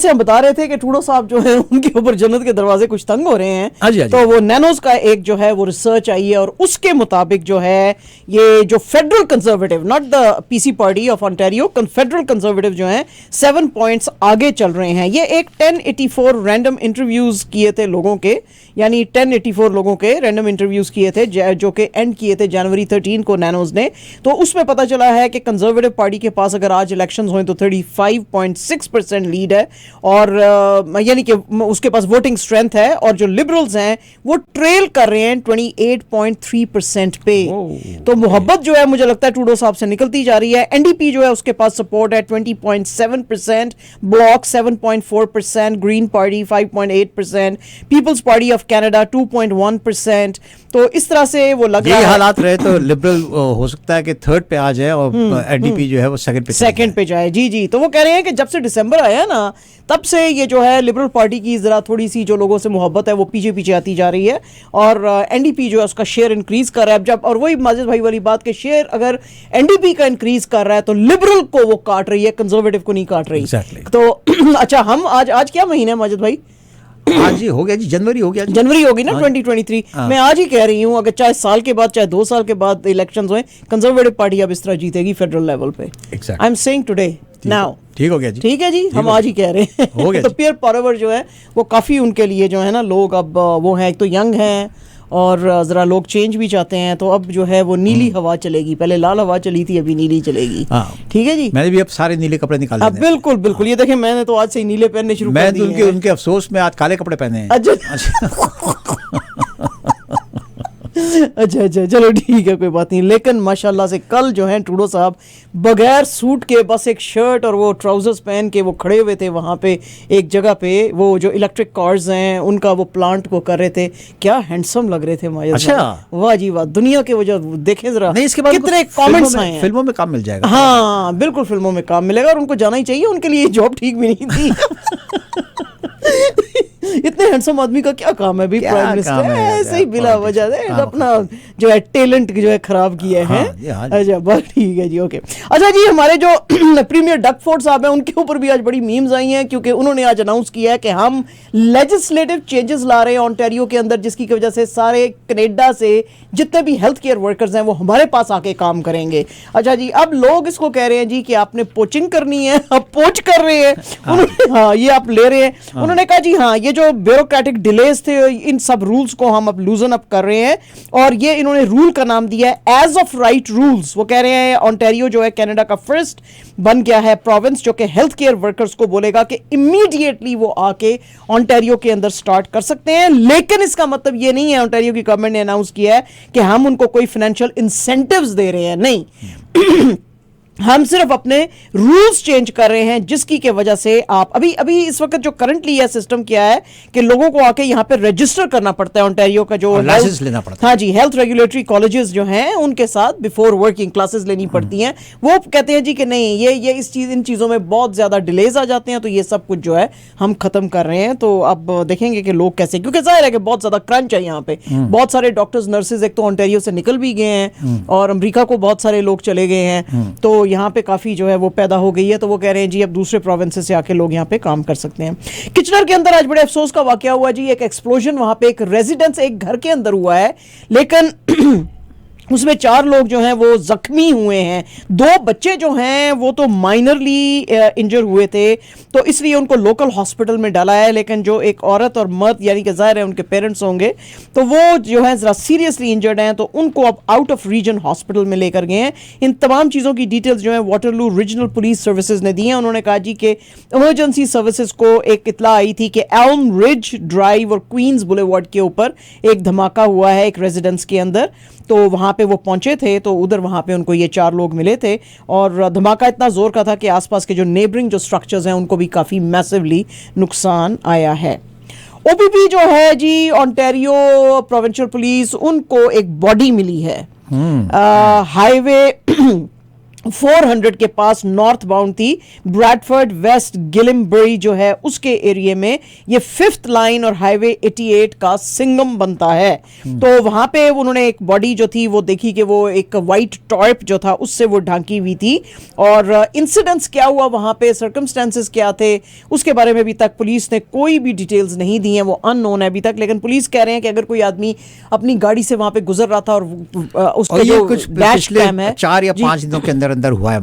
से हम बता रहे थे कि ट्रूडो साहब जो है उनके ऊपर जन्नत के दरवाजे कुछ तंग हो रहे हैं। हाँ जी, हाँ जी। तो वो नैनोज का एक जो है वो रिसर्च आई है और उसके मुताबिक जो है ये जो federal conservative, not the PC party of Ontario, federal conservative जो है 7 पॉइंट्स आगे चल रहे हैं। ये एक 1084 रैंडम इंटरव्यूज किए थे लोगों के, यानी 1084 लोगों के रैंडम इंटरव्यूज किए थे जो कि एंड किए थे जनवरी 13 को नैनोज ने। तो उसमें पता चला है कि कंजर्वेटिव पार्टी के पास अगर आज इलेक्शन हुए तो 35.6% लीड है और यानी कि उसके पास वोटिंग स्ट्रेंथ है, और जो लिबरल्स हैं वो ट्रेल कर रहे हैं 28.3% पे। तो मोहब्बत जो है मुझे लगता है ट्रूडो साहब से निकलती जा रही है। एनडीपी जो है उसके पास सपोर्ट है 20.7%, block 7.4%, green party 5.8%, people's party of Canada 2.1%। तो इस तरह से वो लग रहा है हालात रहे तो लिबरल हो सकता है कि थर्ड पे आ जाए और एनडीपी जो है वो सेकंड पे जाए। जी जी, तो वो कह रहे हैं कि जब से दिसंबर आया ना तब से ये जो है लिबरल पार्टी की जरा थोड़ी सी जो लोगों से मोहब्बत है वो पीछे पीछे आती जा रही है और एनडीपी जो है उसका शेयर इंक्रीज कर रहा है। जब और वही माजिद भाई वाली बात के शेयर अगर एनडीपी का इंक्रीज कर रहा है तो लिबरल को वो काट रही है, कंजर्वेटिव को नहीं काट रही। तो अच्छा, हम आज क्या महीना है माजिद भाई? हाँ जी, हो गया जी, जनवरी हो गया जी। जनवरी होगी ना 2023। मैं आज ही कह रही हूँ अगर चाहे साल के बाद चाहे 2 साल के बाद इलेक्शंस हुए, कंजर्वेटिव पार्टी अब इस तरह जीतेगी फेडरल लेवल पे। I am saying today now. ठीक हो गया जी, ठीक है जी, हम आज ही कह रहे हैं। हो गया तो पीयर पावर जो है वो काफी उनके लिए जो है ना, लोग अब वो हैं, एक तो यंग हैं और जरा लोग चेंज भी चाहते हैं। तो अब जो है वो नीली हवा चलेगी, पहले लाल हवा चली थी, अभी नीली चलेगी। ठीक है जी, मैंने भी अब सारे नीले कपड़े निकाले हैं। बिल्कुल बिल्कुल, ये देखें मैंने तो आज से ही नीले पहनने शुरू कर दिए। मैं उनके अफसोस में आज काले कपड़े पहने हैं। अच्छा अच्छा, चलो ठीक है, कोई बात नहीं। लेकिन माशाल्लाह से कल जो है ट्रूडो साहब बगैर सूट के बस एक शर्ट और वो ट्राउजर्स पहन के वो खड़े हुए थे वहाँ पे एक जगह पे, वो जो इलेक्ट्रिक कार्स हैं उनका वो प्लांट को कर रहे थे। क्या हैंडसम लग रहे थे माया। अच्छा, वाह जी वाह, दुनिया के वो जो देखें जरा, नहीं इसके बाद कितने कमेंट्स आए हैं। फिल्मों में काम मिल जाएगा। हाँ बिल्कुल, फिल्मों में काम मिलेगा और उनको जाना ही चाहिए, उनके लिए जॉब ठीक भी नहीं थी। इतने हैंडसम आदमी का क्या काम है भी, प्राइम मिनिस्टर ऐसे ही बिला वजह से अपना जो है टैलेंट जो है खराब किया है। अच्छा बस ठीक है जी, ओके। अच्छा जी, हमारे जो प्रीमियर डकफोर्ड साहब हैं उनके ऊपर भी आज बड़ी मीम्स आई हैं, क्योंकि उन्होंने आज अनाउंस किया है कि हम लेजिस्लेटिव चेंजेस ला रहे हैं ओंटारियो के अंदर, जिसकी वजह से सारे कनाडा से जितने भी हेल्थ केयर वर्कर्स हैं वो हमारे पास आके काम करेंगे। अच्छा जी, अब लोग इसको कह रहे हैं जी कि आपने पोचिंग करनी है, अब पोच कर रहे हैं। हाँ, ये आप ले रहे हैं। उन्होंने कहा जी हाँ, ये जो ब्यूरोक्रेटिक डिलेज थे इन सब रूल्स को हम अब लूजन अप कर रहे हैं, और ये इन्होंने रूल का नाम दिया है एज ऑफ राइट रूल्स। वो कह रहे हैं ओंटारियो जो है कनाडा का फर्स्ट बन गया है प्रोविंस जो कि हेल्थ केयर वर्कर्स को बोलेगा कि इमीडिएटली वो आके ओंटारियो के अंदर स्टार्ट कर सकते हैं। लेकिन इसका मतलब ये नहीं है, ओंटारियो की गवर्नमेंट ने अनाउंस किया है कि हम उनको कोई फाइनेंशियल इंसेंटिव्स दे रहे हैं, नहीं। हम सिर्फ अपने रूल्स चेंज कर रहे हैं, जिसकी के वजह से आप अभी इस वक्त जो करंटली यह सिस्टम किया है कि लोगों को आके यहाँ पे रजिस्टर करना पड़ता है ओंटारियो का जो लाइसेंस लेना पड़ता है। हाँ जी, हेल्थ रेगुलेटरी कॉलेजेस जो हैं उनके साथ बिफोर वर्किंग क्लासेस लेनी पड़ती हैं। वो कहते हैं जी कि नहीं, ये इन चीज़ों में बहुत ज़्यादा डिलेज आ जाते हैं, तो ये सब कुछ जो है हम खत्म कर रहे हैं। तो अब देखेंगे कि लोग कैसे, क्योंकि जाहिर है कि बहुत ज़्यादा क्रंच है यहाँ पे। बहुत सारे डॉक्टर्स नर्सेज एक तो ओंटारियो से निकल भी गए हैं और अमरीका को बहुत सारे लोग चले गए हैं, तो यहाँ पे काफ़ी जो है वो पैदा हो गई है। तो वो कह रहे हैं जी अब दूसरे प्रोविंसेस से आके लोग यहाँ पे काम कर सकते हैं। किचनर के अंदर आज बड़े अफसोस का वाकया हुआ जी, एक एक्सप्लोजन वहाँ पे एक रेजिडेंस, एक घर के अंदर हुआ है, लेकिन उसमें 4 लोग जो हैं वो जख्मी हुए हैं। 2 बच्चे जो हैं वो तो माइनरली इंजर हुए थे, तो इसलिए उनको लोकल हॉस्पिटल में डाला है। लेकिन जो एक औरत और मर्द, यानी कि जाहिर है उनके पेरेंट्स होंगे, तो वो जो है ज़रा सीरियसली इंजर्ड हैं, तो उनको अब आउट ऑफ रीजन हॉस्पिटल में लेकर गए हैं। इन तमाम चीज़ों की डिटेल्स जो है वाटरलू रीजनल पुलिस सर्विसेज ने दी हैं। उन्होंने कहा जी कि इमरजेंसी सर्विसेज को एक इत्ला आई थी कि एल्म रिज ड्राइव और क्वींस बुलेवार्ड के ऊपर एक धमाका हुआ है एक रेजिडेंस के अंदर, तो वहाँ पे वो पहुंचे थे, तो उधर वहाँ पे उनको ये 4 लोग मिले थे और धमाका इतना जोर का था कि आसपास के जो नेबरिंग जो स्ट्रक्चर्स हैं उनको भी काफ़ी मैसिवली नुकसान आया है। ओपीपी जो है जी ओंटारियो प्रोविंशियल पुलिस, उनको एक बॉडी मिली है हाईवे 400 के पास नॉर्थ बाउंड थी, ब्रैडफोर्ड वेस्ट गिलिमबरी जो है उसके एरिया में। ये 5th लाइन और हाईवे 88 का सिंगम बनता है। तो वहां पे उन्होंने एक बॉडी जो थी वो देखी कि वो एक वाइट टॉर्प जो था उससे वो ढांकी हुई थी। और इंसिडेंट्स क्या हुआ वहां पे, सर्कमस्टेंसेस क्या थे, उसके बारे में अभी तक पुलिस ने कोई भी डिटेल्स नहीं दी हैं, वो अननोन है अभी तक। लेकिन पुलिस कह रहे हैं कि अगर कोई आदमी अपनी गाड़ी से वहां पे गुजर रहा था और उसका जो डैश कैम है 4 या 5 दिनों के अंदर हुआ है,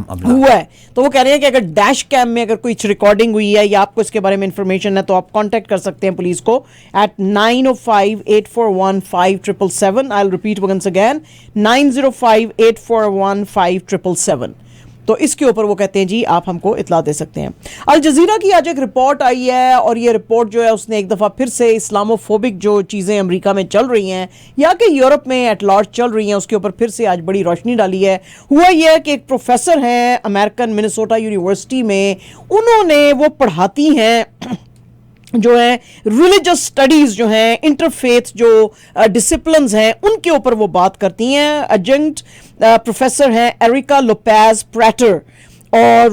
तो वो कह रहे हैं कि अगर डैश कैम में अगर कोई रिकॉर्डिंग हुई है या आपको इसके बारे में इंफॉर्मेशन है तो आप कांटेक्ट कर सकते हैं पुलिस को at 905-841-5777। I will repeat once again 905-841-5777। तो इसके ऊपर वो कहते हैं जी आप हमको इतला दे सकते हैं। अल जजीरा की आज एक रिपोर्ट आई है और ये रिपोर्ट जो है उसने एक दफ़ा फिर से इस्लामोफोबिक जो चीज़ें अमेरिका में चल रही हैं या कि यूरोप में एट लार्ज चल रही हैं उसके ऊपर फिर से आज बड़ी रोशनी डाली है। हुआ यह है कि एक प्रोफेसर हैं अमेरिकन मिनेसोटा यूनिवर्सिटी में, उन्होंने वो पढ़ाती हैं जो है रिलीजियस स्टडीज जो हैं, इंटरफेथ जो डिसिप्लिन्स हैं उनके ऊपर वो बात करती हैं। एडजंक्ट प्रोफेसर हैं एरिका लोपेज प्रैटर और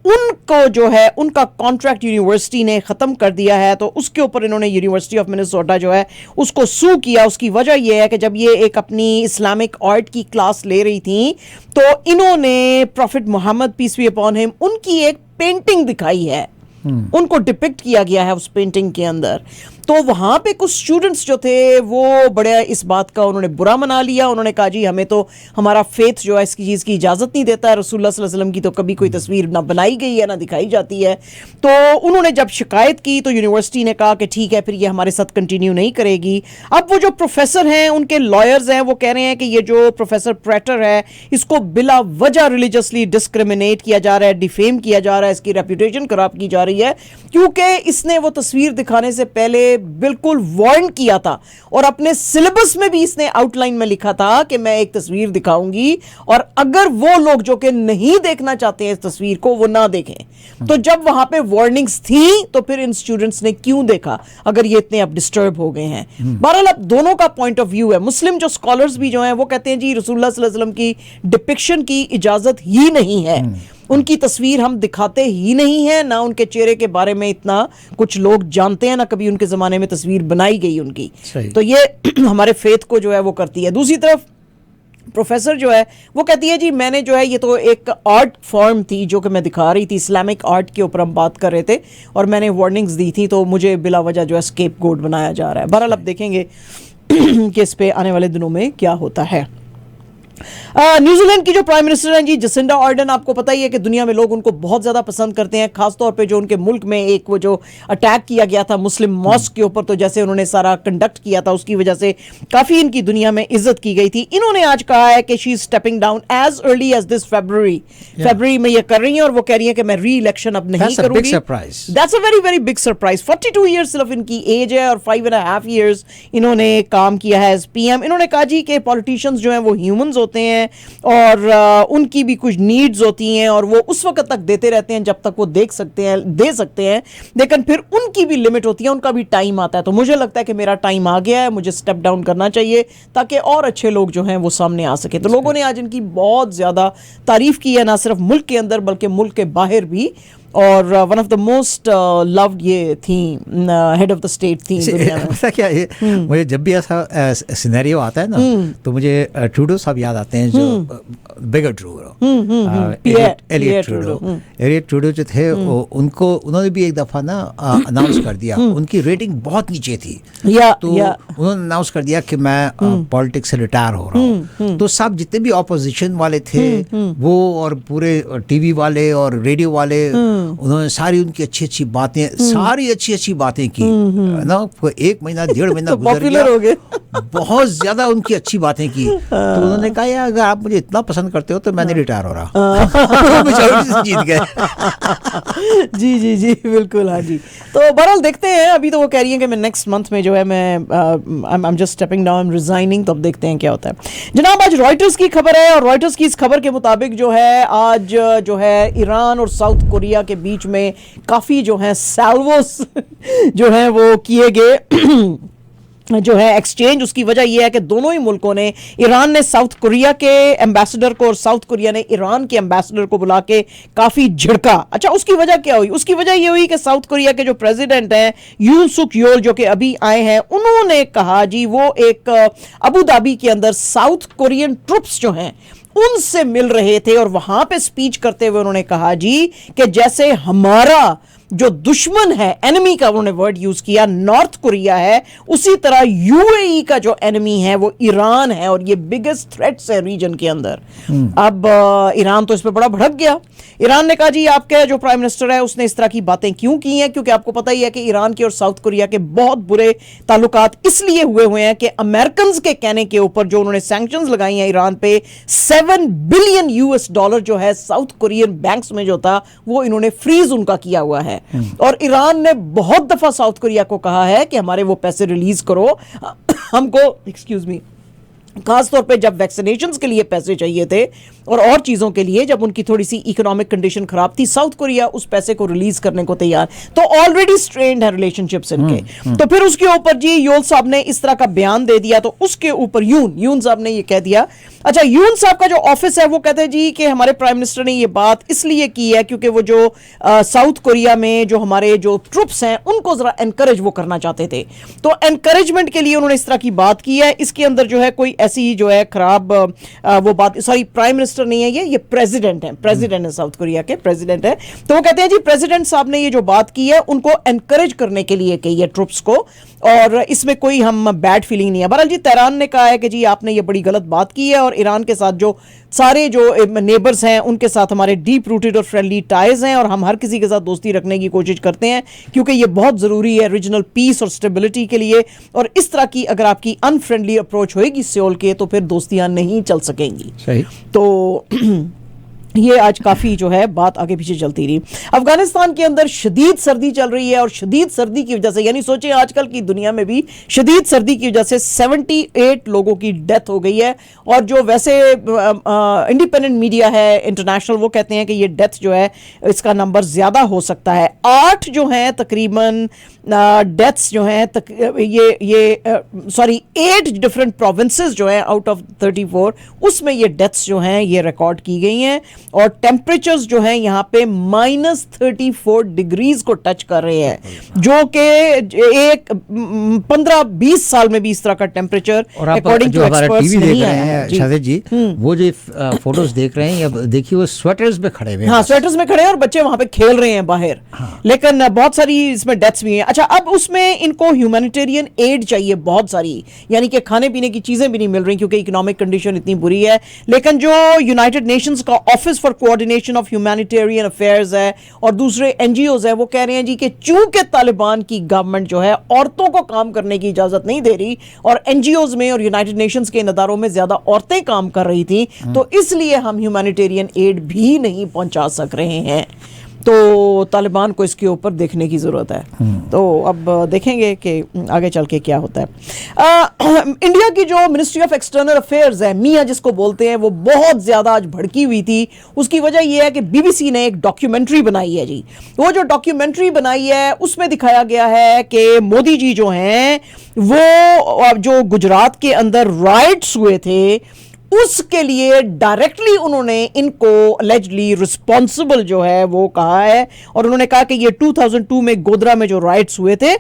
उनको जो है उनका कॉन्ट्रैक्ट यूनिवर्सिटी ने ख़त्म कर दिया है। तो उसके ऊपर इन्होंने यूनिवर्सिटी ऑफ मिनेसोटा जो है उसको सू किया। उसकी वजह यह है कि जब ये एक अपनी इस्लामिक आर्ट की क्लास ले रही थी तो इन्होंने prophet Muhammad peace be upon him उनकी एक पेंटिंग दिखाई है, उनको डिपिक्ट किया गया है उस पेंटिंग के अंदर। तो वहां पे कुछ स्टूडेंट्स जो थे वो बड़े इस बात का उन्होंने बुरा मना लिया। उन्होंने कहा जी हमें तो हमारा फेथ जो है इसकी चीज़ की इजाज़त नहीं देता है, रसूलुल्लाह सल्लल्लाहु अलैहि वसल्लम की तो कभी कोई तस्वीर ना बनाई गई है ना दिखाई जाती है। तो उन्होंने जब शिकायत की तो यूनिवर्सिटी ने कहा कि ठीक है फिर ये हमारे साथ कंटिन्यू नहीं करेगी। अब वो जो प्रोफेसर हैं उनके लॉयर्स हैं वो कह रहे हैं कि ये जो प्रोफेसर प्रैटर है इसको बिला वजह रिलीजियसली डिस्क्रिमिनेट किया जा रहा है, डिफेम किया जा रहा है, इसकी रेपुटेशन खराब की जा रही है क्योंकि इसने वो तस्वीर दिखाने से पहले बिल्कुल वार्न किया था और अपने सिलेबस में भी इसने आउटलाइन में लिखा था कि मैं एक तस्वीर दिखाऊंगी और अगर वो लोग जो कि नहीं देखना चाहते हैं इस तस्वीर को वो ना देखें। तो जब वहां पे वार्निंग्स थी तो फिर इन स्टूडेंट्स ने क्यों देखा अगर ये इतने अब डिस्टर्ब हो गए हैं। बहरहाल अब दोनों का पॉइंट ऑफ व्यू है। मुस्लिम जो स्कॉलर्स भी जो हैं वो कहते हैं जी रसूलुल्लाह सल्लल्लाहु अलैहि वसल्लम की डिपिक्शन की इजाजत ही नहीं है, उनकी तस्वीर हम दिखाते ही नहीं है, ना उनके चेहरे के बारे में इतना कुछ लोग जानते हैं, ना कभी उनके ज़माने में तस्वीर बनाई गई उनकी। तो ये हमारे फेथ को जो है वो करती है। दूसरी तरफ प्रोफेसर जो है वो कहती है जी मैंने जो है ये तो एक आर्ट फॉर्म थी जो कि मैं दिखा रही थी, इस्लामिक आर्ट के ऊपर हम बात कर रहे थे और मैंने वार्निंग्स दी थी तो मुझे बिला वजह जो है स्केप गोट बनाया जा रहा है। बहरहाल अब देखेंगे कि इस पे आने वाले दिनों में क्या होता है। न्यूजीलैंड की जो प्राइम मिनिस्टर हैं जी जसिंडा आर्डन, आपको पता ही है कि दुनिया में लोग उनको बहुत ज़्यादा पसंद करते हैं, खासतौर पे जो उनके मुल्क में एक वो जो अटैक किया गया था मुस्लिम मॉस्क के ऊपर, तो जैसे उन्होंने सारा कंडक्ट किया था उसकी वजह से काफ़ी इनकी दुनिया में इज्जत की गई थी। इन्होंने आज कहा है कि she is stepping down as early as this February में ये कर रही हैं और वो कह रही है कि मैं री इलेक्शन अब नहीं करूंगी। That's a very very big surprise. 42 years सिर्फ इनकी एज है और 5.5 ईयर्स इन्होंने काम किया है एज पीएम। इन्होंने कहा जी कि पॉलिटिशियंस जो हैं वो ह्यूमंस होते हैं और उनकी भी कुछ नीड्स होती हैं और वो उस वक्त तक देते रहते हैं जब तक वो दे सकते हैं, लेकिन फिर उनकी भी लिमिट होती है, उनका भी टाइम आता है। तो मुझे लगता है कि मेरा टाइम आ गया है, मुझे स्टेप डाउन करना चाहिए ताकि और अच्छे लोग जो हैं वो सामने आ सके। तो लोगों ने आज इनकी बहुत ज़्यादा तारीफ की है, ना सिर्फ मुल्क के अंदर बल्कि मुल्क के बाहर भी। और one of the most loved ये थी हेड ऑफ द स्टेट थी दुनिया में। पता क्या है मुझे जब भी ऐसा सिनेरियो आता है ना तो मुझे ट्रूडो साहब याद आते हैं जो बिगर ट्रूडो एलियट ट्रूडो जो थे उन्होंने भी एक दफ़ा ना अनाउंस कर दिया, उनकी रेटिंग बहुत नीचे थी तो उन्होंने अनाउंस कर दिया कि मैं पॉलिटिक्स से रिटायर हो रहा हूँ। तो सब जितने भी ऑपोजिशन वाले थे वो और पूरे टीवी वाले और रेडियो वाले उन्होंने सारी उनकी अच्छी अच्छी बातें की ना। 1 महीना 1.5 महीना गुजर गया, बहुत ज्यादा उनकी अच्छी बातें की। तो उन्होंने कहा यार अगर आप मुझे इतना पसंद करते हो तो मैं नहीं रिटायर हो रहा। जीत गए। जी जी जी बिल्कुल। हाँ जी, तो बहरहाल देखते हैं। अभी तो वो कह रही है कि मैं नेक्स्ट मंथ में जो है मैं I am just stepping down, I am resigning. तो अब देखते हैं क्या होता है। जनाब आज रॉयटर्स की खबर है और रॉयटर्स की इस खबर के मुताबिक जो है आज जो है ईरान और साउथ कोरिया के बीच में काफ़ी जो है सैल्वोस जो है वो किए गए जो है एक्सचेंज, उसकी वजह यह है कि दोनों ही मुल्कों ने, ईरान ने साउथ कोरिया के एम्बेसडर को और साउथ कोरिया ने ईरान के एम्बेसडर को बुला के काफी झिड़का। अच्छा, उसकी वजह क्या हुई? उसकी वजह यह हुई कि साउथ कोरिया के जो प्रेसिडेंट हैं यून सुक योल, जो कि अभी आए हैं, उन्होंने कहा जी वो एक अबू धाबी के अंदर साउथ कोरियन ट्रुप्स जो हैं उनसे मिल रहे थे और वहां पे स्पीच करते हुए उन्होंने कहा जी कि जैसे हमारा जो दुश्मन है, एनिमी का उन्होंने वर्ड यूज किया, नॉर्थ कोरिया है, उसी तरह यूएई का जो एनिमी है वो ईरान है और ये बिगेस्ट थ्रेट्स है रीजन के अंदर। अब ईरान तो इस पे बड़ा भड़क गया। ईरान ने कहा जी आपके जो प्राइम मिनिस्टर है उसने इस तरह की बातें क्यों की हैं, क्योंकि आपको पता ही है कि ईरान के और साउथ कोरिया के बहुत बुरे ताल्लुकात इसलिए हुए हैं कि अमेरिकन के कहने के ऊपर जो उन्होंने सैंक्शंस लगाई हैं ईरान पे, $7 बिलियन जो है साउथ कोरियन बैंक्स में जो था वो इन्होंने फ्रीज उनका किया हुआ है। और ईरान ने बहुत दफा साउथ कोरिया को कहा है कि हमारे वो पैसे रिलीज करो, हमको, एक्सक्यूज मी, खासतौर पे जब वैक्सीनेशंस के लिए पैसे चाहिए थे और चीज़ों के लिए, जब उनकी थोड़ी सी इकोनॉमिक कंडीशन खराब थी, साउथ कोरिया उस पैसे को रिलीज करने को तैयार। तो ऑलरेडी स्ट्रेन्ड है रिलेशनशिप्स इनके। तो फिर उसके ऊपर जी योल साहब ने इस तरह का बयान दे दिया, तो उसके ऊपर यून साहब ने ये कह दिया। अच्छा, यून साहब का जो ऑफिस है वो कहते हैं जी कि हमारे प्राइम मिनिस्टर ने ये बात इसलिए की है क्योंकि वो जो साउथ कोरिया में जो हमारे जो ट्रुप्स हैं उनको जरा एनकरेज वो करना चाहते थे, तो एनकरेजमेंट के लिए उन्होंने इस तरह की बात की है। इसके अंदर जो है कोई ऐसी जो है खराब वो बात, सॉरी प्राइम मिनिस्टर नहीं है ये प्रेसिडेंट है, प्रेसिडेंट है, साउथ कोरिया के प्रेसिडेंट है। तो वो कहते हैं जी प्रेसिडेंट साहब ने ये जो बात की है उनको एनकरेज करने के लिए कही है ट्रुप्स को, और इसमें कोई हम बैड फीलिंग नहीं है। बहरहाल जी तेहरान ने कहा है कि जी आपने ये बड़ी गलत बात की है और ईरान के साथ जो सारे जो नेबर्स हैं उनके साथ हमारे डीप रूटेड और फ्रेंडली टाइज हैं और हम हर किसी के साथ दोस्ती रखने की कोशिश करते हैं क्योंकि ये बहुत ज़रूरी है रीजनल पीस और स्टेबिलिटी के लिए। और इस तरह की अगर आपकी अनफ्रेंडली अप्रोच होएगी सियोल के तो फिर दोस्तियां नहीं चल सकेंगी। सही। तो ये आज काफ़ी जो है बात आगे पीछे चलती रही। अफगानिस्तान के अंदर शदीद सर्दी चल रही है और शदीद सर्दी की वजह से, यानी सोचें आजकल की दुनिया में भी शदीद सर्दी की वजह से 78 लोगों की डेथ हो गई है। और जो वैसे इंडिपेंडेंट मीडिया है इंटरनेशनल, वो कहते हैं कि ये डेथ जो है इसका नंबर ज़्यादा हो सकता है। 8 जो हैं तकरीबन डेथ्स जो हैं सॉरी 8 डिफरेंट प्रोविंसेस जो हैं आउट ऑफ 34 उसमें ये डेथ्स जो हैं ये रिकॉर्ड की गई हैं। और टेम्परेचर्स जो हैं यहाँ पे -34 डिग्रीज को टच कर रहे हैं, जो कि एक 15-20 साल में भी इस तरह का टेम्परेचर अकॉर्डिंग टू एक्सपर्ट्स नहीं आया है। शाहिद जी वो जो फोटोज देख रहे हैं, देखिए वो स्वेटर्स में खड़े हुए हैं। हाँ, स्वेटर्स में खड़े हैं और बच्चे वहां पे खेल रहे हैं बाहर। हाँ। लेकिन बहुत सारी इसमें डेथ्स भी हैं। अच्छा, अब उसमें इनको ह्यूमैनिटेरियन एड चाहिए बहुत सारी, यानी कि खाने पीने की चीजें भी नहीं मिल रही क्योंकि इकोनॉमिक कंडीशन इतनी बुरी है। लेकिन जो यूनाइटेड नेशंस का office for coordination of humanitarian affairs है और दूसरे एनजीओज है, वो कह रहे हैं जी कि चूंकि तालिबान की गवर्नमेंट जो है औरतों को काम करने की इजाजत नहीं दे रही और एनजीओज में और यूनाइटेड नेशंस के इन इदारों में ज्यादा औरतें काम कर रही थी, तो इसलिए हम ह्यूमैनिटेरियन एड भी नहीं पहुंचा सक रहे हैं। तो तालिबान को इसके ऊपर देखने की ज़रूरत है। तो अब देखेंगे कि आगे चल के क्या होता है। इंडिया की जो मिनिस्ट्री ऑफ एक्सटर्नल अफेयर्स है, मियाँ जिसको बोलते हैं, वो बहुत ज़्यादा आज भड़की हुई थी। उसकी वजह यह है कि बीबीसी ने एक डॉक्यूमेंट्री बनाई है जी। वो जो डॉक्यूमेंट्री बनाई है उसमें दिखाया गया है कि मोदी जी जो हैं वो जो गुजरात के अंदर राइट्स हुए थे उसके लिए डायरेक्टली उन्होंने इनको अलेजली रिस्पॉन्सिबल जो है वो कहा है। और उन्होंने कहा कि ये 2002 में गोधरा में जो राइट्स हुए थे,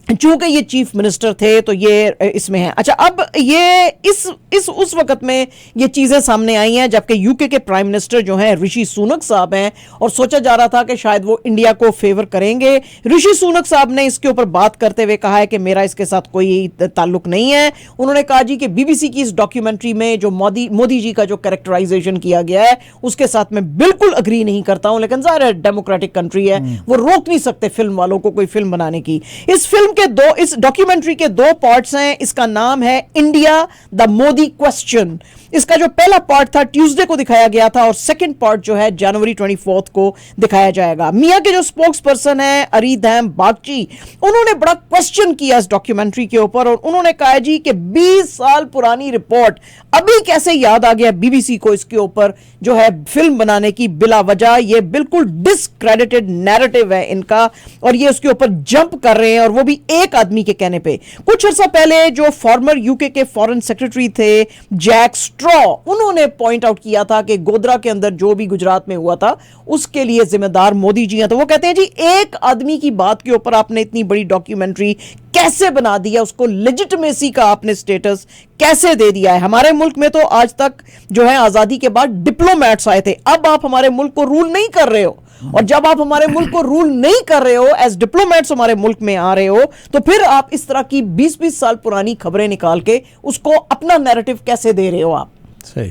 चूंकि ये चीफ मिनिस्टर थे तो ये इसमें है। अच्छा, अब ये इस उस वक्त में ये चीजें सामने आई हैं जबकि यूके के प्राइम मिनिस्टर जो हैं ऋषि सुनक साहब हैं और सोचा जा रहा था कि शायद वो इंडिया को फेवर करेंगे। ऋषि सुनक साहब ने इसके ऊपर बात करते हुए कहा है कि मेरा इसके साथ कोई ताल्लुक नहीं है। उन्होंने कहा जी कि बीबीसी की इस डॉक्यूमेंट्री में जो मोदी जी का जो कैरेक्टराइजेशन किया गया है उसके साथ मैं बिल्कुल अग्री नहीं करता हूं, लेकिन ज़ाहिर है डेमोक्रेटिक कंट्री है, वो रोक नहीं सकते फिल्म वालों को कोई फिल्म बनाने की। इस डॉक्यूमेंट्री के 2 पार्ट्स हैं। इसका नाम है इंडिया द मोदी क्वेश्चन इसका जो पहला पार्ट था ट्यूसडे को दिखाया गया था और सेकंड पार्ट जो है जनवरी 24 को दिखाया जाएगा। मिया के जो स्पोक्स पर्सन है अरीधम बागची, उन्होंने बड़ा क्वेश्चन किया इस डॉक्यूमेंट्री के ऊपर और उन्होंने कहा जी कि 20 साल पुरानी रिपोर्ट अभी कैसे याद आ गया बीबीसी को इसके ऊपर जो है फिल्म बनाने की बिला वजह। ये बिल्कुल डिसक्रेडिटेड नैरेटिव है इनका और ये उसके ऊपर जंप कर रहे हैं और वो भी एक आदमी के कहने पे। कुछ अर्सा पहले जो फॉर्मर यूके के फॉरेन सेक्रेटरी थे जैक स्ट्रॉ, उन्होंने पॉइंट आउट किया था कि गोधरा के अंदर जो भी गुजरात में हुआ था उसके लिए जिम्मेदार मोदी जी हैं। तो वो कहते हैं जी एक आदमी की बात के ऊपर आपने इतनी बड़ी डॉक्यूमेंट्री कैसे बना दिया, उसको लेजिटिमेसी का आपने स्टेटस कैसे दे दिया है। हमारे मुल्क में तो आज तक जो है आजादी के बाद डिप्लोमेट्स आए थे, अब आप हमारे मुल्क को रूल नहीं कर रहे हो और जब आप हमारे मुल्क को रूल नहीं कर रहे हो एज डिप्लोमेट्स हमारे मुल्क में आ रहे हो तो फिर आप इस तरह की 20-20 साल पुरानी खबरें निकाल के उसको अपना नैरेटिव कैसे दे रहे हो आप। सही।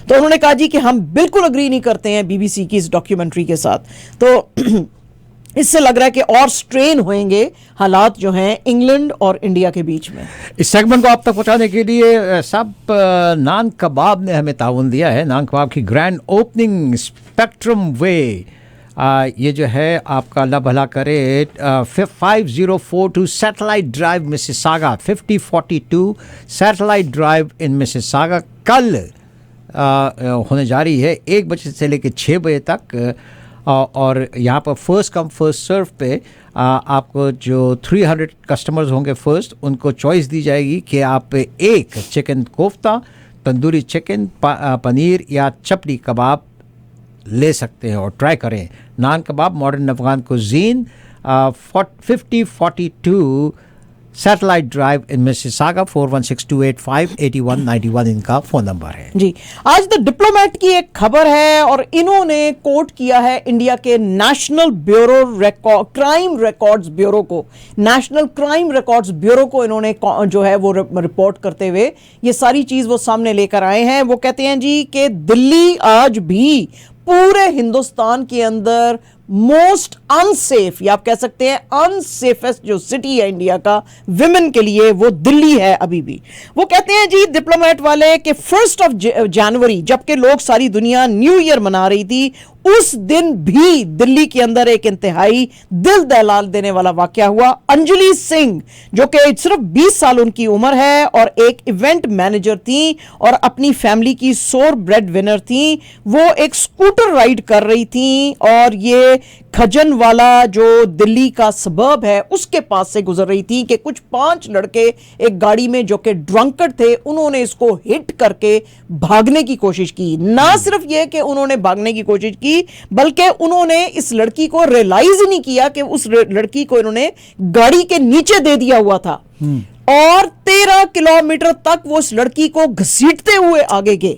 तो उन्होंने कहा जी कि हम बिल्कुल अग्री नहीं करते हैं बीबीसी की इस डॉक्यूमेंट्री के साथ। तो इससे लग रहा है कि और स्ट्रेन होंगे हालात जो हैं इंग्लैंड और इंडिया के बीच में। इस सेगमेंट को आप तक पहुंचाने के लिए सब नान कबाब ने हमें ताउन दिया है। नान कबाब की ग्रैंड ओपनिंग स्पेक्ट्रम वे, ये जो है आपका अल्लाह भला करे 5042 satellite drive Mississauga, 5042 satellite drive in Mississauga कल होने जा रही है 1 बजे से लेकर 6 बजे तक। और यहाँ पर फर्स्ट कम फर्स्ट सर्व पे आपको जो 300 कस्टमर्स होंगे फर्स्ट, उनको चॉइस दी जाएगी कि आप एक चिकन कोफ्ता, तंदूरी चिकन, पनीर या चपली कबाब ले सकते हैं और ट्राई करें। Naan Kabab modern Afghan cuisine 5042 satellite drive in Mississauga, 4162858191 इनका फ़ोन नंबर है जी। आज द डिप्लोमेट की एक खबर है और इन्होंने कोट किया है इंडिया के national bureau crime records bureau को। नेशनल क्राइम रिकॉर्ड्स ब्यूरो को इन्होंने जो है वो रिपोर्ट करते हुए ये सारी चीज़ वो सामने लेकर आए हैं। वो कहते हैं जी कि दिल्ली आज भी पूरे हिंदुस्तान के अंदर मोस्ट अनसेफ, या आप कह सकते हैं अनसेफेस्ट जो सिटी है इंडिया का विमेन के लिए, वो दिल्ली है अभी भी। वो कहते हैं जी डिप्लोमेट वाले कि 1 जनवरी जबकि लोग सारी दुनिया न्यू ईयर मना रही थी, उस दिन भी दिल्ली के अंदर एक इंतहाई दिल दहला देने वाला वाकया हुआ। अंजलि सिंह जो कि सिर्फ 20 साल उनकी उम्र है और एक इवेंट मैनेजर थी और अपनी फैमिली की सोर ब्रेड विनर थी, वो एक स्कूटर राइड कर रही थी और ये खजन वाला जो दिल्ली का सबर्ब है उसके पास से गुजर रही थी कि कुछ 5 लड़के एक गाड़ी में जो कि ड्रंकर्ड थे, उन्होंने इसको हिट करके भागने की कोशिश की। ना सिर्फ यह कि उन्होंने भागने की कोशिश की बल्कि उन्होंने इस लड़की को रियलाइज ही नहीं किया कि उस लड़की को इन्होंने गाड़ी के नीचे दे दिया हुआ था और 13 किलोमीटर तक वो उस लड़की को घसीटते हुए आगे गए।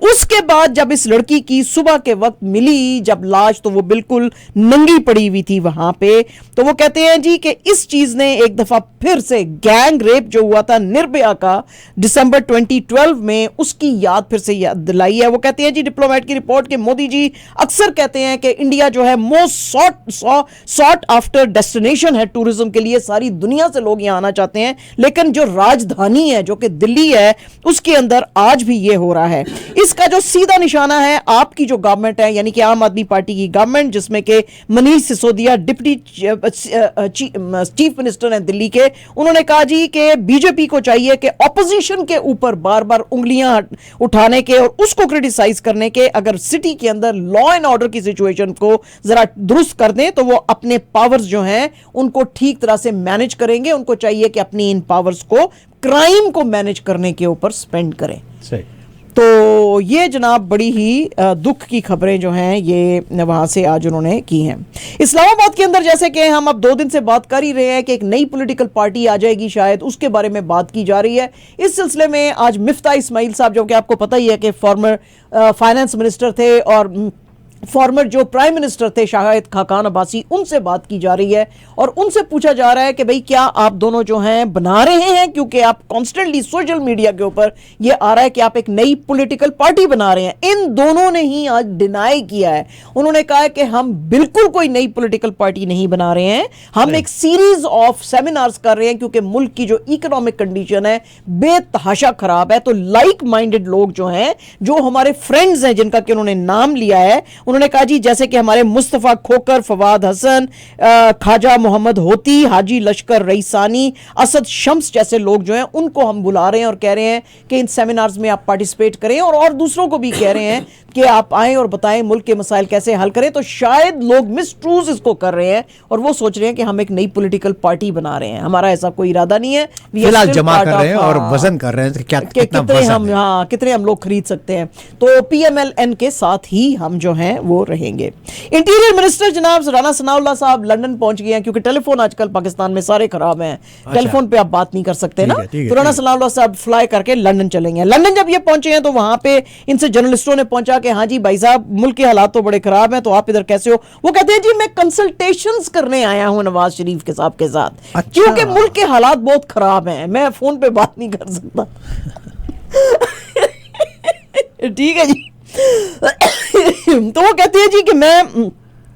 उसके बाद जब इस लड़की की सुबह के वक्त मिली जब लाश, तो वो बिल्कुल नंगी पड़ी हुई थी वहां पे। तो वो कहते हैं जी कि इस चीज ने एक दफा फिर से गैंग रेप जो हुआ था निर्भया का दिसंबर 2012 में, उसकी याद फिर से याद दिलाई है। वो कहते हैं जी डिप्लोमेट की रिपोर्ट के मोदी जी अक्सर कहते हैं कि इंडिया जो है मोस्ट सॉट आफ्टर डेस्टिनेशन है टूरिज्म के लिए, सारी दुनिया से लोग यहां आना चाहते हैं, लेकिन जो राजधानी है जो कि दिल्ली है उसके अंदर आज भी ये हो रहा है। इसका जो सीधा निशाना है आपकी जो गवर्नमेंट है यानी कि आम आदमी पार्टी की गवर्नमेंट, जिसमें के Manish Sisodia deputy chief minister हैं दिल्ली के, उन्होंने कहा जी कि बीजेपी को चाहिए कि ऑपोजिशन के ऊपर बार बार उंगलियां उठाने के और उसको क्रिटिसाइज करने के, अगर सिटी के अंदर लॉ एंड ऑर्डर की सिचुएशन को जरा दुरुस्त कर दें तो वो अपने पावर्स जो हैं उनको ठीक तरह से मैनेज करेंगे। उनको चाहिए कि अपनी इन पावर्स को क्राइम को मैनेज करने के ऊपर स्पेंड करें। सही। तो ये जनाब बड़ी ही दुख की खबरें जो हैं ये वहाँ से आज उन्होंने की हैं। इस्लामाबाद के अंदर जैसे कि हम अब 2 दिन से बात कर ही रहे हैं कि एक नई पॉलिटिकल पार्टी आ जाएगी शायद, उसके बारे में बात की जा रही है। इस सिलसिले में आज मिफ्ता इस्माइल साहब जो कि आपको पता ही है कि फॉर्मर फाइनेंस मिनिस्टर थे और फॉर्मर जो प्राइम मिनिस्टर थे शाहिद खाकान अब्बासी, उनसे बात की जा रही है और उनसे पूछा जा रहा है कि भाई क्या आप दोनों जो हैं बना रहे हैं, क्योंकि आप कॉन्स्टेंटली सोशल मीडिया के ऊपर ये आ रहा है कि आप एक नई पॉलिटिकल पार्टी बना रहे हैं। इन दोनों ने ही आज डिनाई किया है। उन्होंने कहा है कि हम बिल्कुल कोई नई पॉलिटिकल पार्टी नहीं बना रहे हैं, हम एक सीरीज ऑफ सेमिनार्स कर रहे हैं क्योंकि मुल्क की जो इकोनॉमिक कंडीशन है बेतहाशा खराब है। तो लाइक माइंडेड लोग जो हैं, जो हमारे फ्रेंड्स हैं जिनका कि उन्होंने नाम लिया है, उन्होंने कहा जी जैसे कि हमारे मुस्तफा खोकर, फवाद हसन, ख्वाजा मोहम्मद होती, हाजी लश्कर रईसानी, असद शम्स जैसे लोग जो हैं उनको हम बुला रहे हैं और कह रहे हैं कि इन सेमिनार्स में आप पार्टिसिपेट करें और दूसरों को भी कह रहे हैं कि आप आएं और बताएं मुल्क के मसाइल कैसे हल करें। तो शायद लोग मिसट्रूज इसको कर रहे हैं और वो सोच रहे हैं कि हम एक नई पॉलिटिकल पार्टी बना रहे हैं। हमारा ऐसा कोई इरादा नहीं है। फिलहाल जमा कर रहे हैं और वजन कर रहे हैं कि क्या कितना वजन है। हाँ, कितने हम लोग खरीद सकते हैं। तो PMLN के साथ ही हम जो हैं वो रहेंगे। इंटीरियर मिनिस्टर जनाब राना सनाउल्लाह साहब लंदन पहुंच गए हैं क्योंकि टेलीफोन आजकल पाकिस्तान में सारे खराब हैं। टेलीफोन पे आप बात नहीं कर सकते ना, तो राना सनाउल्लाह साहब फ्लाई करके लंदन चलेंगे। लंदन जब ये पहुंचे हैं तो वहां पे इनसे जर्नलिस्टों ने पूछा कि हाँ जी भाई साहब मुल्क के हालात तो बड़े खराब हैं, तो आप इधर कैसे हो? वो कहते हैं जी मैं कंसल्टेशंस करने आया हूं नवाज शरीफ के साहब के साथ। अच्छा। क्योंकि मुल्क के हालात बहुत खराब हैं, मैं फोन पे बात नहीं कर सकता। ठीक है जी। तो वो कहते हैं जी कि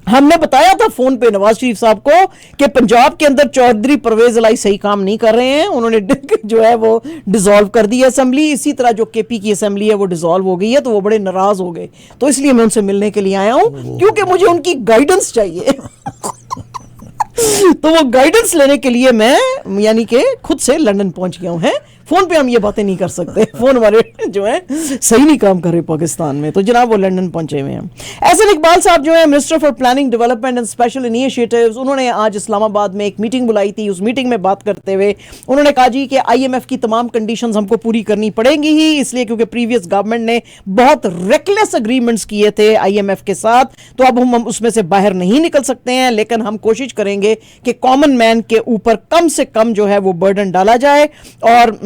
हमने बताया था फोन पे नवाज शरीफ साहब को कि पंजाब के अंदर चौधरी परवेज इलाई सही काम नहीं कर रहे हैं, उन्होंने जो है वो डिसॉल्व कर दी असेंबली। इसी तरह जो केपी की असेंबली है वो डिसॉल्व हो गई है, तो वो बड़े नाराज हो गए, तो इसलिए मैं उनसे मिलने के लिए आया हूं क्योंकि मुझे उनकी गाइडेंस चाहिए। तो वो गाइडेंस लेने के लिए मैं यानी कि खुद से लंदन पहुंच गया हूं। है फोन पे हम ये बातें नहीं कर सकते, फोन हमारे जो है सही नहीं काम कर रहे पाकिस्तान में, तो जनाब वो लंदन पहुंचे हुए हैं। एहसन इकबाल साहब जो है minister for planning development and special initiatives, उन्होंने आज इस्लामाबाद में एक मीटिंग बुलाई थी। उस मीटिंग में बात करते हुए उन्होंने कहा जी कि IMF की तमाम कंडीशंस हमको पूरी करनी पड़ेंगी ही, इसलिए क्योंकि प्रीवियस गवर्नमेंट ने बहुत रेकलेस अग्रीमेंट्स किए थे IMF के साथ, तो अब हम उसमें से बाहर नहीं निकल सकते हैं, लेकिन हम कोशिश करेंगे कि कॉमन मैन के ऊपर कम से कम जो है वो बर्डन डाला जाए और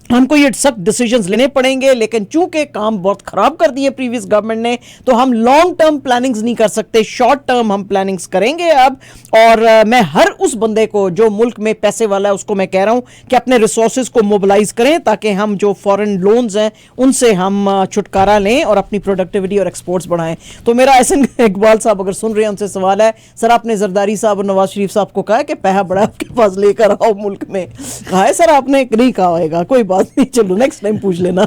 हमको ये सख्त डिसीजंस लेने पड़ेंगे। लेकिन चूंकि काम बहुत खराब कर दिए प्रीवियस गवर्नमेंट ने, तो हम लॉन्ग टर्म प्लानिंग्स नहीं कर सकते, शॉर्ट टर्म हम प्लानिंग्स करेंगे अब। और मैं हर उस बंदे को जो मुल्क में पैसे वाला है उसको मैं कह रहा हूं कि अपने रिसोर्सेज को मोबिलाइज करें ताकि हम जो फॉरेन लोन्स हैं उनसे हम छुटकारा लें और अपनी प्रोडक्टिविटी और एक्सपोर्ट्स बढ़ाएं। तो मेरा एहसन इकबाल साहब अगर सुन रहे हैं उनसे सवाल है, सर आपने जरदारी साहब और नवाज शरीफ साहब को कहा है कि पैसा बड़ा आपके पास लेकर आओ मुल्क में? कहा है सर आपने, नहीं कहा होगा, कोई बात नहीं, चलो नेक्स्ट टाइम पूछ लेना।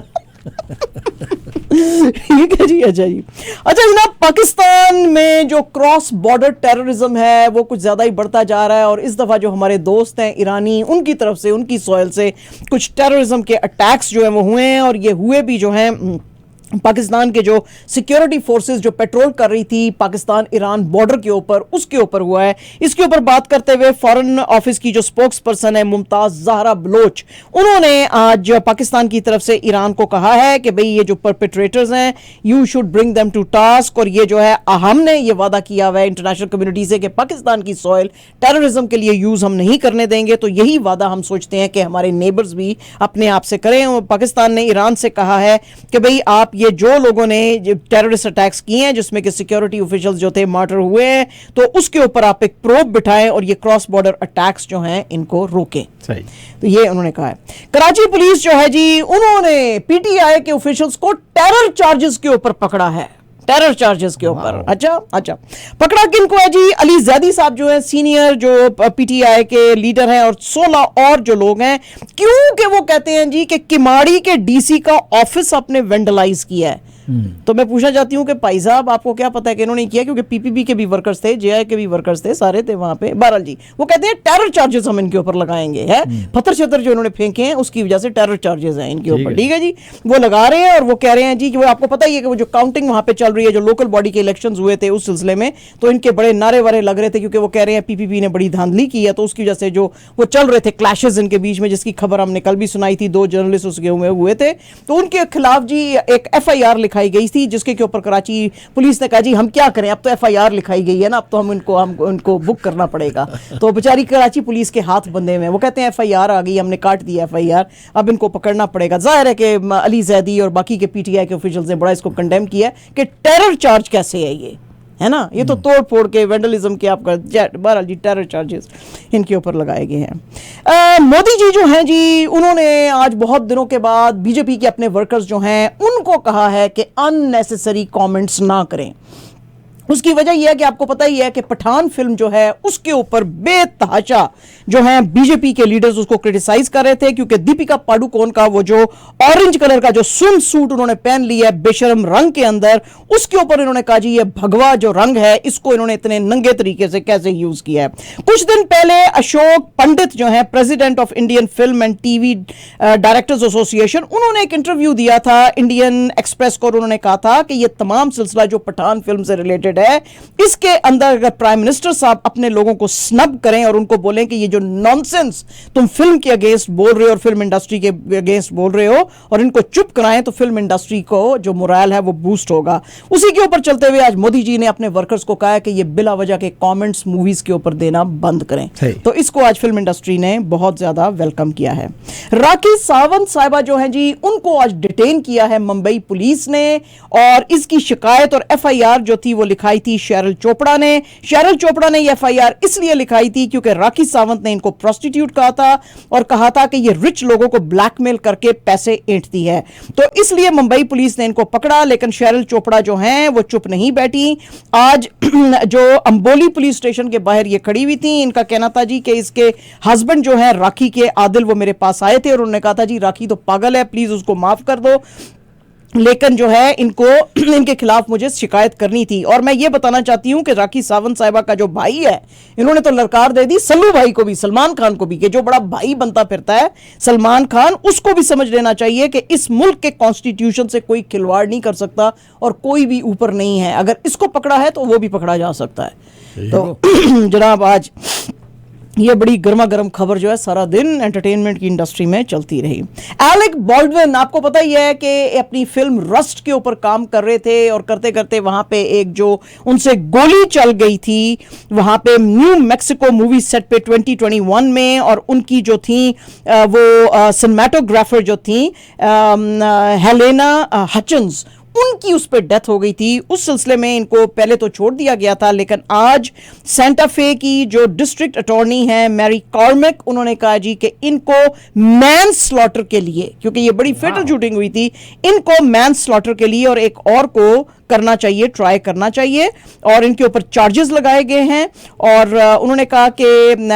ठीक है जी। अच्छा जनाब, पाकिस्तान में जो क्रॉस बॉर्डर टेररिज्म है वो कुछ ज्यादा ही बढ़ता जा रहा है और इस दफा जो हमारे दोस्त हैं ईरानी, उनकी तरफ से, उनकी सॉइल से कुछ टेररिज्म के अटैक्स जो है वो हुए हैं और ये हुए भी जो हैं पाकिस्तान के जो सिक्योरिटी फोर्सेस जो पेट्रोल कर रही थी पाकिस्तान ईरान बॉर्डर के ऊपर, उसके ऊपर हुआ है। इसके ऊपर बात करते हुए फॉरेन ऑफिस की जो स्पोक्स पर्सन है मुमताज जहरा बलोच, उन्होंने आज पाकिस्तान की तरफ से ईरान को कहा है कि भाई ये जो परपेट्रेटर्स हैं you should bring them to task, और ये जो है हमने ये वादा किया हुआ है इंटरनेशनल कम्युनिटी से कि पाकिस्तान की सॉइल टेररिज्म के लिए यूज हम नहीं करने देंगे। तो यही वादा हम सोचते हैं कि हमारे नेबर्स भी अपने आप से करें। पाकिस्तान ने ईरान से कहा है कि भाई आप ये जो लोगों ने टेररिस्ट अटैक्स किए हैं जिसमें कि सिक्योरिटी ऑफिशियल्स जो थे मार्टर हुए हैं, तो उसके ऊपर आप एक प्रोब बिठाएं और ये क्रॉस बॉर्डर अटैक्स जो हैं इनको रोकें। सही, तो ये उन्होंने कहा है। कराची पुलिस जो है जी, उन्होंने PTI के ऑफिशियल्स को टेरर चार्जेस के ऊपर पकड़ा है, टेरर चार्जेस के ऊपर। अच्छा पकड़ा किनको है जी? अली जैदी साहब जो है सीनियर जो PTI के लीडर हैं और 16 और जो लोग हैं, क्योंकि वो कहते हैं जी कि किमाड़ी के DC का ऑफिस आपने वेंडलाइज किया है। तो मैं पूछना चाहती हूँ कि भाई साहब आपको क्या पता है कि इन्होंने किया? क्योंकि PPP के भी वर्कर्स थे, JI के भी वर्कर्स थे, सारे थे वहां पे। बहरहाल जी वो कहते हैं टेरर चार्जेस हम इनके ऊपर लगाएंगे, है पत्थर छतर जो इन्होंने फेंके हैं उसकी वजह से टेरर चार्जेस हैं इनके ऊपर। ठीक है जी, वो लगा रहे हैं और वो कह रहे हैं जी कि वो आपको पता ही है कि वो जो काउंटिंग वहां पे चल रही है, जो लोकल बॉडी के इलेक्शंस हुए थे उस सिलसिले में, तो इनके बड़े नारे वारे लग रहे थे क्योंकि वो कह रहे हैं PPP ने बड़ी धांधली की है, तो उसकी वजह से जो वो चल रहे थे क्लैशेस इनके बीच में, जिसकी खबर हमने कल भी सुनाई थी, 2 जर्नलिस्ट उसके हुए थे, तो उनके खिलाफ जी एक FIR लिखाई गई थी जिसके के ऊपर कराची पुलिस ने कहा जी हम क्या करें, अब तो FIR लिखाई गई है ना, अब तो हम इनको बुक करना पड़ेगा। तो बेचारी कराची पुलिस के हाथ बंधे हुए हैं, वो कहते हैं FIR आ गई, हमने काट दिया FIR, अब इनको पकड़ना पड़ेगा। जाहिर है कि अली जैदी और बाकी के PTI के ऑफिशियल्स ने बड़ा इसको कंडेम किया कि टेरर चार्ज कैसे है ये, है ना, ये तो तोड़ फोड़ के वेंडलिज्म के आपका बहरहाल जी टेरर चार्जेस इनके ऊपर लगाए गए हैं। मोदी जी जो हैं जी, उन्होंने आज बहुत दिनों के बाद बीजेपी के अपने वर्कर्स जो हैं उनको कहा है कि अननेसेसरी कमेंट्स ना करें। उसकी वजह यह है कि आपको पता ही है कि पठान फिल्म जो है उसके ऊपर बेतहाशा जो है बीजेपी के लीडर्स उसको क्रिटिसाइज कर रहे थे, क्योंकि दीपिका पाडुकोण का वो जो ऑरेंज कलर का जो स्विम सूट उन्होंने पहन लिया है बेशरम रंग के अंदर, उसके ऊपर इन्होंने कहा जी ये भगवा जो रंग है इसको इन्होंने इतने नंगे तरीके से कैसे यूज किया है। कुछ दिन पहले अशोक पंडित जो है president of Indian film and TV directors association, उन्होंने एक इंटरव्यू दिया था इंडियन एक्सप्रेस को। उन्होंने कहा था कि ये तमाम सिलसिला जो पठान फिल्म से रिलेटेड है, इसके अंदर अगर प्राइम मिनिस्टर साहब अपने लोगों को स्नब करें और उनको बोलें कि ये जो नॉनसेंस तुम फिल्म के अगेंस्ट बोल रहे हो और फिल्म इंडस्ट्री के अगेंस्ट बोल रहे हो, और इनको चुप कराएं, तो फिल्म इंडस्ट्री को जो मोरल है वो बूस्ट होगा। उसी के ऊपर चलते हुए आज मोदी जी ने अपने वर्कर्स को कहा है कि ये बिला वजह के कमेंट्स मूवीज के ऊपर देना बंद करें। तो इसको आज फिल्म इंडस्ट्री ने बहुत ज्यादा वेलकम किया है। राखी सावंत साहिबा जो हैं जी, उनको आज डिटेन किया है मुंबई पुलिस ने, और इसकी शिकायत और एफआईआर जो थी वो लिखाई थी शैरल चोपड़ा ने। शैरल चोपड़ा ने ये एफआईआर इसलिए लिखाई थी क्योंकि राखी सावंत ने इनको प्रोस्टिट्यूट कहा था और कहा था कि ये रिच लोगों को ब्लैकमेल करके पैसे ऐंठती है, तो इसलिए मुंबई पुलिस ने इनको पकड़ा। लेकिन शैरल चोपड़ा जो हैं वो चुप नहीं बैठी। आज जो अंबोली पुलिस स्टेशन के बाहर ये खड़ी हुई थी। इनका कहना था जी कि इसके हस्बैंड जो है राखी के आदिल, वो मेरे पास आए थे और उन्होंने कहा था जी राखी तो पागल है, प्लीज उसको माफ कर दो, लेकिन जो है इनको इनके खिलाफ मुझे शिकायत करनी थी। और मैं ये बताना चाहती हूं कि राखी सावंत साहिबा का जो भाई है, इन्होंने तो ललकार दे दी सल्लू भाई को भी, सलमान खान को भी, कि जो बड़ा भाई बनता फिरता है सलमान खान, उसको भी समझ लेना चाहिए कि इस मुल्क के कॉन्स्टिट्यूशन से कोई खिलवाड़ नहीं कर सकता और कोई भी ऊपर नहीं है। अगर इसको पकड़ा है तो वो भी पकड़ा जा सकता है। तो जनाब आज ये बड़ी गर्मा गर्म खबर जो है सारा दिन एंटरटेनमेंट की इंडस्ट्री में चलती रही। एलेक बॉल्डविन, आपको पता ही है कि अपनी फिल्म रस्ट के ऊपर काम कर रहे थे और करते करते वहां पे एक जो उनसे गोली चल गई थी वहां पे न्यू मैक्सिको मूवी सेट पे 2021 में, और उनकी जो थी वो सिनेमेटोग्राफर जो थी हेलेना हचिन्स, उनकी उस पर डेथ हो गई थी। उस सिलसिले में इनको पहले तो छोड़ दिया गया था, लेकिन आज सेंटा फे की जो डिस्ट्रिक्ट अटॉर्नी है मैरी कॉर्मिक, उन्होंने कहा जी कि इनको मैन स्लॉटर के लिए, क्योंकि ये बड़ी फेटल शूटिंग हुई थी, इनको मैन स्लॉटर के लिए और एक और को करना चाहिए, ट्राई करना चाहिए, और इनके ऊपर चार्जेस लगाए गए हैं। और उन्होंने कहा कि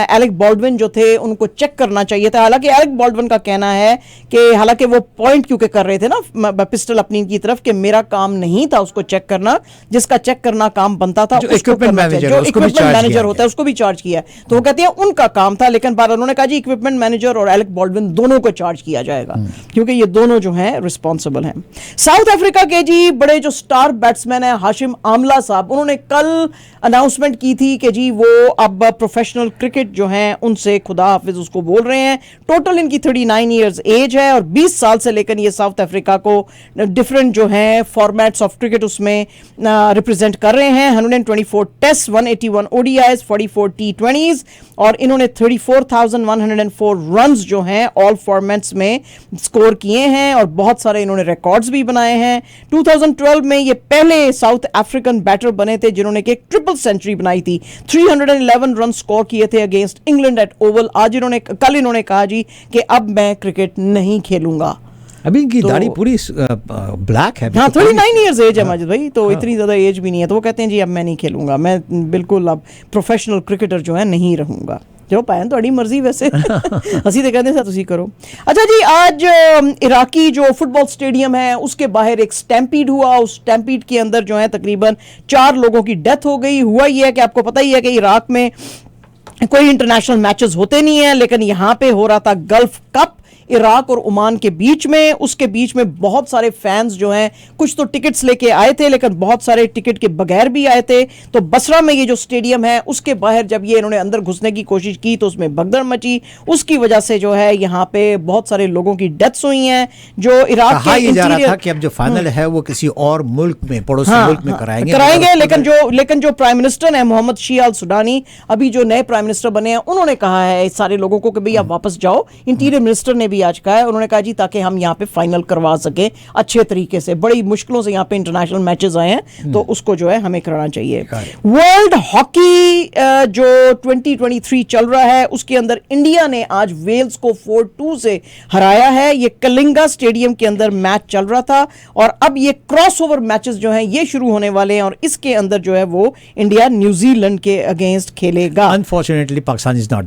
एलेक बॉल्डविन जो थे उनको चेक करना चाहिए था। हालांकि एलेक बॉल्डविन का कहना है कि हालांकि वो पॉइंट क्योंकि कर रहे थे ना पिस्टल अपनी की तरफ कि मेरा काम नहीं था उसको चेक करना, जिसका चेक करना काम बनता था जो इक्विपमेंट मैनेजर होता है उसको भी चार्ज किया। तो वो कहते हैं उनका काम था, लेकिन बाद उन्होंने कहा जी इक्विपमेंट मैनेजर और एलेक बॉल्डविन दोनों को चार्ज किया जाएगा क्योंकि ये दोनों जो हैं रिस्पॉन्सिबल हैं। साउथ अफ्रीका के जी बड़े जो स्टार बैट्समैन है हाशिम आमला साहब, उन्होंने कल अनाउंसमेंट की थी कि जी वो अब प्रोफेशनल क्रिकेट जो है उनसे खुदा हाफिज उसको बोल रहे हैं। टोटल इनकी 39 इयर्स एज है और 20 साल से लेकर ये साउथ अफ्रीका को डिफरेंट जो है फॉर्मेट्स ऑफ क्रिकेट उसमें रिप्रेजेंट कर रहे हैं। 124 टेस्ट, 181 ओडीआईज, 44 टी20s, और इन्होंने 34,104 रन्स जो हैं ऑल फॉर्मेट्स में स्कोर किए हैं और बहुत सारे इन्होंने रिकॉर्ड्स भी बनाए हैं। 2012 में ये पहले साउथ अफ्रीकन बैटर बने थे जिन्होंने एक ट्रिपल सेंचुरी बनाई थी। 311 रन स्कोर किए थे अगेंस्ट इंग्लैंड एट ओवल। कल इन्होंने कहा जी कि अब मैं क्रिकेट नहीं खेलूंगा। अभी इनकी दाढ़ी पूरी ब्लैक है। हाँ, 39 इयर्स एज है माजिद भाई, तो इतनी ज्यादा एज भी नहीं है। तो वो कहते हैं जी अब मैं नहीं खेलूंगा, मैं बिल्कुल अब प्रोफेशनल क्रिकेटर जो है नहीं रहूंगा। जो पाए थोड़ी मर्जी वैसे ਅਸੀਂ ਤੇ ਕਹਿੰਦੇ ਤੁਸੀਂ करो। अच्छा जी, आज इराकी जो फुटबॉल स्टेडियम है उसके बाहर एक स्टैम्पीड हुआ। उस स्टैम्पीड के अंदर जो है तकरीबन 4 लोगों की डेथ हो गई। हुआ ये है कि आपको पता ही है कि इराक में कोई इंटरनेशनल मैचेस होते नहीं है, लेकिन यहाँ पे हो रहा था गल्फ कप इराक और ओमान के बीच में। उसके बीच में बहुत सारे फैंस जो हैं कुछ तो टिकट्स लेके आए थे, लेकिन बहुत सारे टिकट के बगैर भी आए थे। तो बसरा में ये जो स्टेडियम है उसके बाहर जब ये इन्होंने अंदर घुसने की कोशिश की तो उसमें भगदड़ मची। उसकी वजह से जो है यहाँ पे बहुत सारे लोगों की डेथ्स हुई हैं। जो इराक के ये जा रहा था कि अब जो फाइनल है वो किसी और मुल्क में, पड़ोसी मुल्क में कराएंगे। लेकिन जो प्राइम मिनिस्टर है मोहम्मद शीह अल सुडानी, अभी जो नए प्राइम मिनिस्टर बने हैं, उन्होंने कहा है सारे लोगों को कि भाई आप वापस जाओ। इंटीरियर मिनिस्टर ने भी आज कहा है, उन्होंने कहा जी ताकि हम यहाँ पे फाइनल करवा सके अच्छे तरीके से, बड़ी मुश्किलों से यहाँ पे इंटरनेशनल मैचेस आए हैं तो उसको जो है हमें कराना चाहिए। वर्ल्ड हॉकी जो 2023 चल रहा है उसके अंदर इंडिया ने आज वेल्स को 4-2 से हराया है। ये कलिंगा स्टेडियम के अंदर मैच चल रहा था और अब ये क्रॉसओवर मैचेस जो हैं ये शुरू होने वाले हैं और इसके अंदर जो है वो इंडिया न्यूजीलैंड के अगेंस्ट खेलेगा। Unfortunately Pakistan is not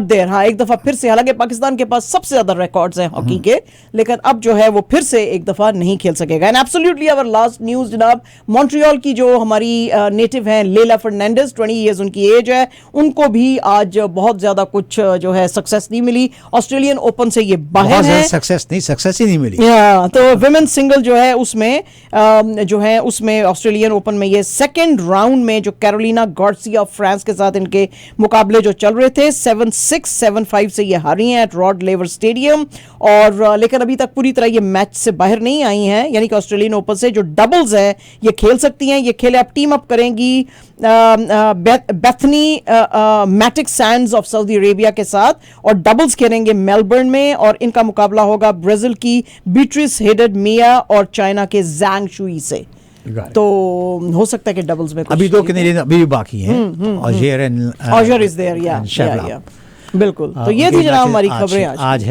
there. हाँ, एक दफा फिर से, हालांकि पाकिस्तान के पास सबसे ज्यादा रिकॉर्ड्स हैं हॉकी के, लेकिन अब जो है वो फिर से एक दफा नहीं खेल सकेगा। And absolutely our last news जनाब, मॉन्ट्रियल की जो हमारी नेटिव हैं लेला फर्नांडिस, 20 इयर्स उनकी एज है, उनको भी आज बहुत ज्यादा कुछ जो है सक्सेस नहीं मिली। ऑस्ट्रेलियन ओपन से ये बाहर है, सक्सेस ही नहीं मिली। तो विमेन सिंगल जो है उसमें ऑस्ट्रेलियन ओपन में ये सेकंड राउंड में जो कैरोलिना गार्सिया ऑफ फ्रांस के साथ इनके मुकाबले जो चल रहे थे 7-6 7-5 से ये हारी हैं एट रॉड लेवर स्टेडियम। और लेकिन अभी तक पूरी तरह ये मैच से बाहर नहीं आई हैं, यानी कि ऑस्ट्रेलियन ओपन से जो डबल्स है ये खेल सकती हैं। ये खेले अब टीम अप करेंगी Bethany Mattek Sands of Saudi Arabia के साथ और डबल्स खेलेंगे मेलबर्न में और इनका मुकाबला होगा ब्राजील की बीट्रिस हेडेड मिया और चाइना के जैंग शुई से। तो हो सकता है कि डबल्स में अभी दो कैनेडियन अभी भी बाकी हैं। ऑजियर इज देयर, बिल्कुल। तो ये थी जनाब हमारी खबरें आज।